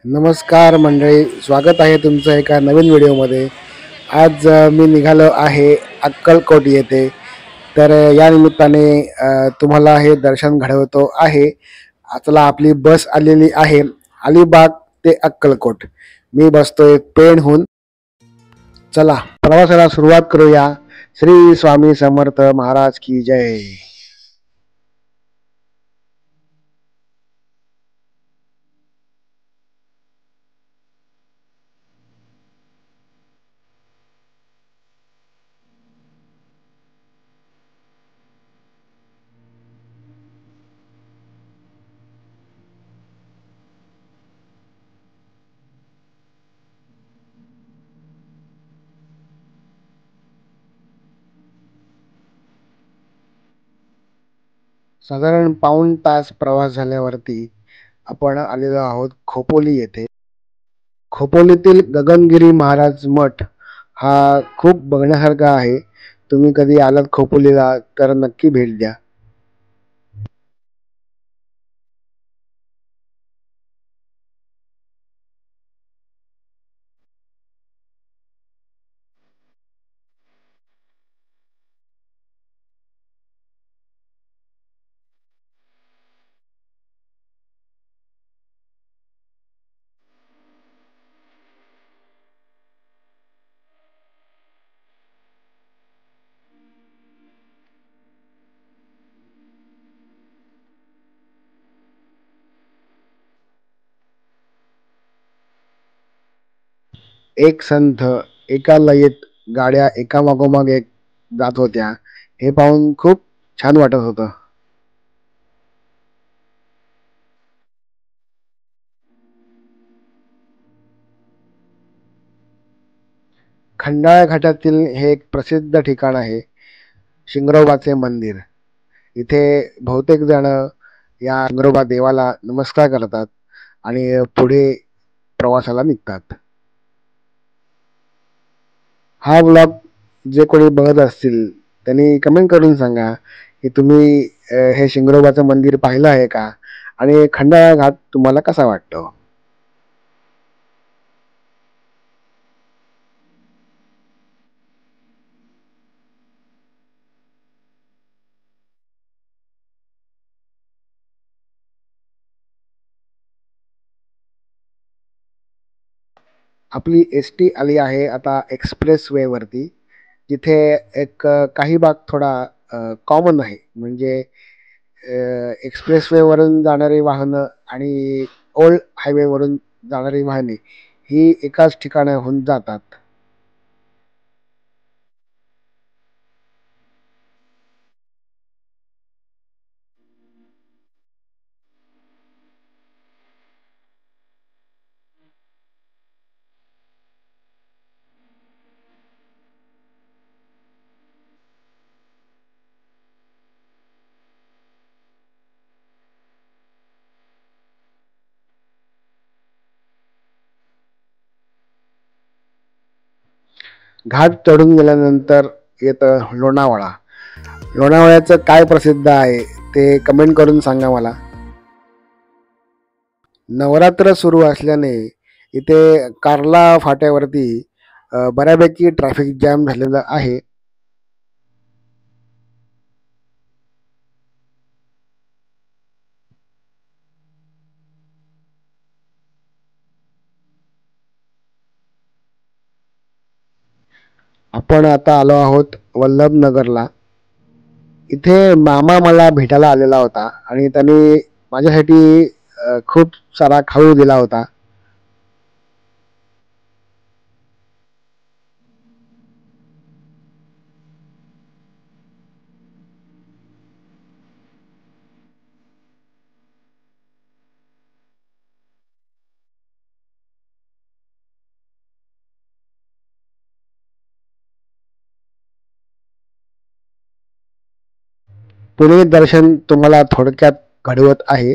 नमस्कार मंडळी, स्वागत आहे तुमचं एका नवीन व्हिडिओमध्ये. आज मी निघालो आहे अक्कलकोट येथे. तर या निमित्ताने तुम्हाला हे दर्शन घडवतो आहे. चला, आपली बस आलेली आहे अलिबाग ते अक्कलकोट. मी बसतोय पेणहून. चला, प्रवासाला सुरुवात करूया. श्री स्वामी समर्थ महाराज की जय. साधारण पाऊण तास प्रवास झाल्यावरती आपण आलेलो आहोत खोपोली येथे. खोपोलीतील गगनगिरी महाराज मठ हा खूप बघण्यासारखा आहे. तुम्ही कधी आलात खोपोलीला तर नक्की भेट द्या. एक संथ एका लयीत गाड्या एकामागोमाग एक जात होत्या. हे पाहून खूप छान वाटत होतं. खंडाळा घाटातील हे एक प्रसिद्ध ठिकाण आहे, शिंगरोबाचे मंदिर. इथे बहुतेक जण या शिंगरोबा देवाला नमस्कार करतात आणि पुढे प्रवासाला निघतात. हा ब्लॉग जे कोणी बघत असतील त्यांनी कमेंट करून सांगा की तुम्ही हे शिंगरोबाचं मंदिर पाहिलं आहे का, आणि खंडाळा घाट तुम्हाला कसा वाटतो. आपली एस टी आली आहे आता एक्सप्रेस वे वरती, जिथे एक काही भाग थोडा कॉमन आहे. म्हणजे एक्सप्रेस वे वरून जाणारी वाहनं आणि ओल्ड हायवे वरून जाणारी वाहने ही एकाच ठिकाणाहून जातात. घाट चढून गेल्यानंतर येतं लोणावळा. लोणावळ्याचं काय प्रसिद्ध आहे ते कमेंट करून सांगा मला. नवरात्र सुरू असल्याने इथे कार्ला फाट्यावरती बऱ्यापैकी ट्रॅफिक जॅम झालेलं आहे. आपण आता आलो आहोत वल्लभनगरला. इथे मामा मला भेटायला आलेला होता आणि त्यांनी माझ्यासाठी खूप सारा खाऊ दिला होता. पुणे दर्शन तुम्हाला थोडक्यात घडवत आहे.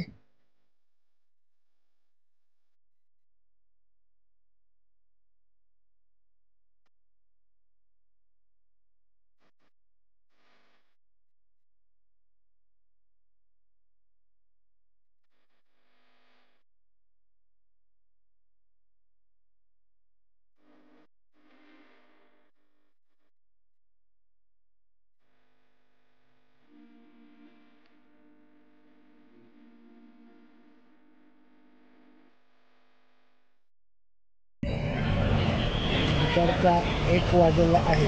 दुपारचा 1 वाजलेला आहे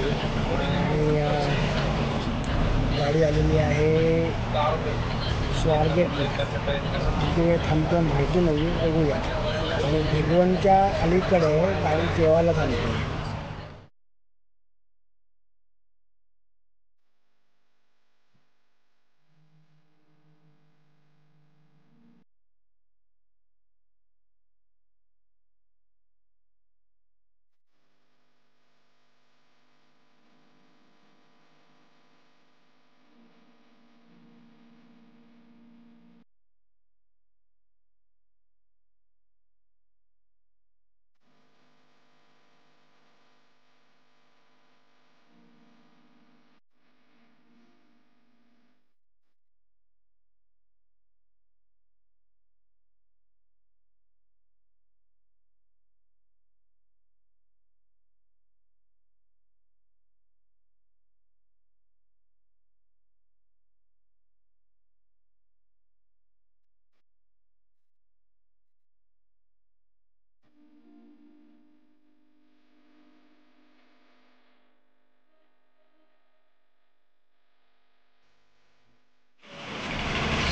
आणि गाडी आलेली आहे स्वारगेटला. तिथे थांबतो माहिती नाही, बघूया. आणि भिगवणच्या अलीकडे गाडी जेवायला थांबते.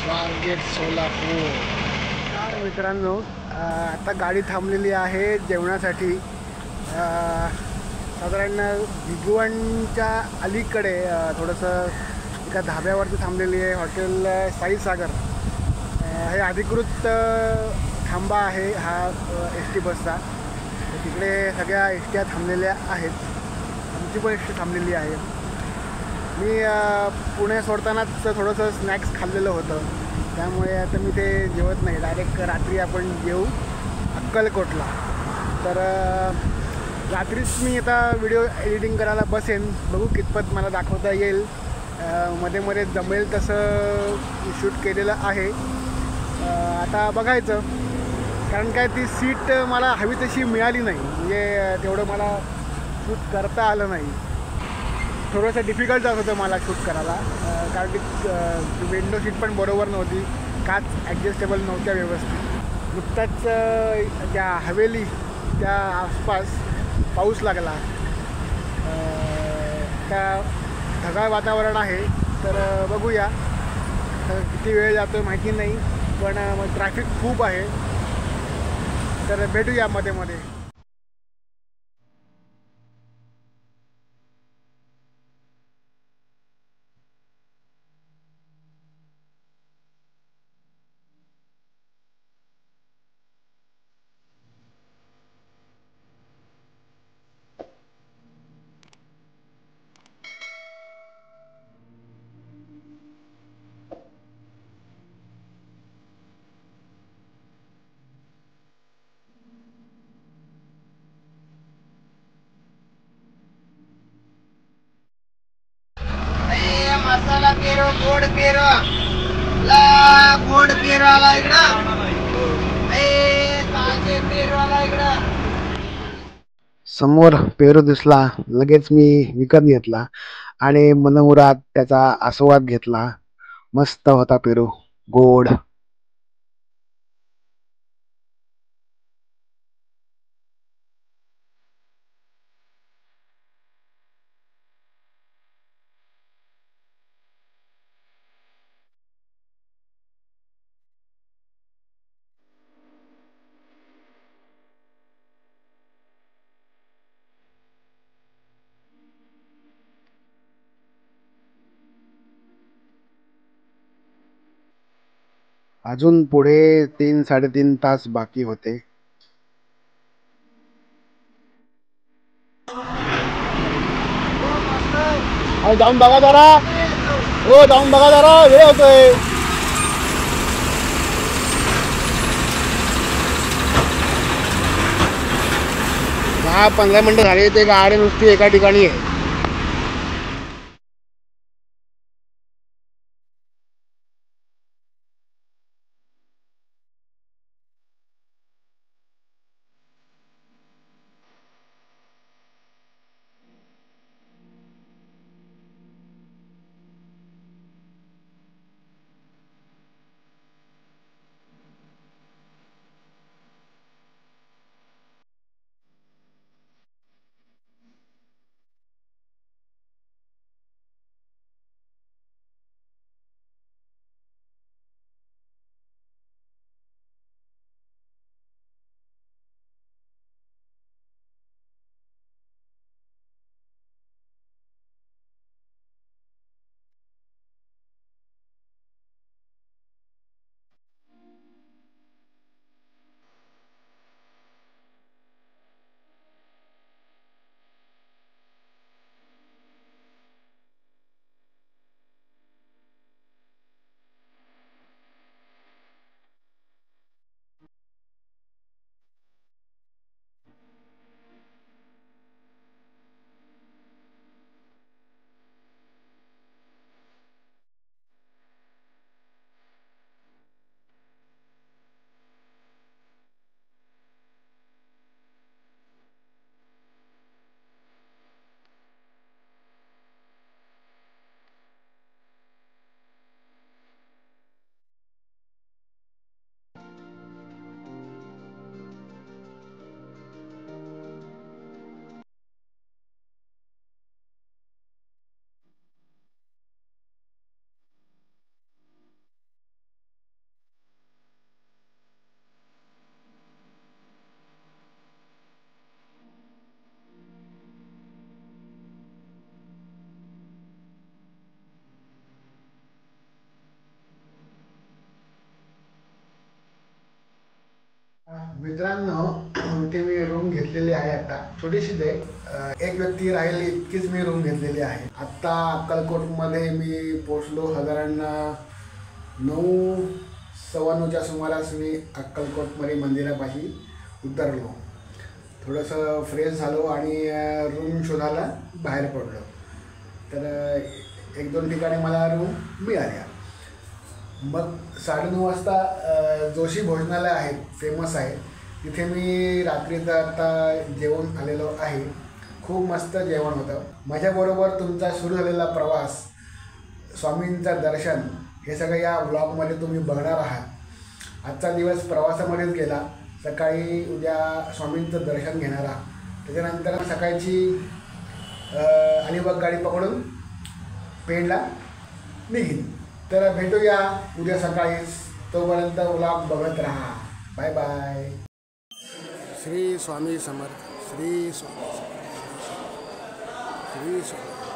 स्वारगेट सोलापूर. मित्रांनो, आता गाडी थांबलेली आहे जेवणासाठी. साधारण भिगवणच्या अलीकडे थोडंसं एका धाब्यावरती थांबलेली आहे, हॉटेल साईसागर. हे अधिकृत थांबा आहे हा एस टी बसचा. तिकडे सगळ्या एस ट्या थांबलेल्या आहेत, आमची पण एस टी थांबलेली आहे. मी पुणे सोडतानाच थोडंसं स्नॅक्स खाल्लेलं होतं, त्यामुळे आता मी ते जेवत नाही. डायरेक्ट रात्री आपण जेवू अक्कलकोटला. तर रात्रीच मी आता व्हिडिओ एडिटिंग करायला बसेन, बघू कितपत मला दाखवता येईल. मध्ये मध्ये जमेल तसं शूट केलेलं आहे. आता बघायचं, कारण काय ती सीट मला हवी तशी मिळाली नाही, म्हणजे तेवढं मला शूट करता आलं नाही. थोडंसं डिफिकल्ट जात होतं मला शूट करायला, कारण की विंडो सीट पण बरोबर नव्हती, काच ॲडजस्टेबल नव्हत्या व्यवस्थित. नुकताच त्या हवेली त्या आसपास पाऊस लागला. त्या ढगाळ वातावरण आहे, तर बघूया किती वेळ जातो माहिती नाही, पण ट्रॅफिक खूप आहे. तर भेटूया मध्ये मध्ये. मसाला पेरो, गोड पेरो, ला गोड पेरो आला इकडं. ताजे पेरो आला इकडं. समोर पेरू दिसला, लगेच मी विकत घेतला आणि मनमुराद त्याचा आस्वाद घेतला. मस्त होता पेरू, गोड. अजून पुढे 3-3.5 तास बाकी होते. जाऊन बघा जरा, हो जाऊन बघा जरा, वेळ होतोय. 10-15 मिनिटं झाली, ते गाडी नुसती एका ठिकाणी आहे. इथे मी रूम घेतलेली आहे. आता छोटीशीच आहे, एक व्यक्ती राहिली इतकीच मी रूम घेतलेली आहे. आत्ता अक्कलकोटमध्ये मी पोचलो साधारण 9:15च्या सुमारास मी अक्कलकोटमध्ये मंदिरापाशी उतरलो. थोडंसं फ्रेश झालो आणि रूम शोधायला बाहेर पडलो. तर 1-2 ठिकाणी मला रूम मिळाल्या. मग 9:30 वाजता जोशी भोजनालय आहे, फेमस आहे, तिथे मी रात्रीचं आता जेवण आलेलो आहे. खूप मस्त जेवण होतं. माझ्याबरोबर तुमचा सुरू झालेला प्रवास, स्वामींचं दर्शन, हे सगळं या ब्लॉगमध्ये तुम्ही बघणार आहात. आजचा दिवस प्रवासामध्येच गेला. सकाळी उद्या स्वामींचं दर्शन घेणार आहात. त्याच्यानंतर सकाळची अलिबाग गाडी पकडून पेणला निघीन. तर भेटूया उद्या सकाळीच. तोपर्यंत व्लॉग बघत राहा. Bye bye. श्री स्वामी समर्थ. श्री स्वामी. श्री स्वामी.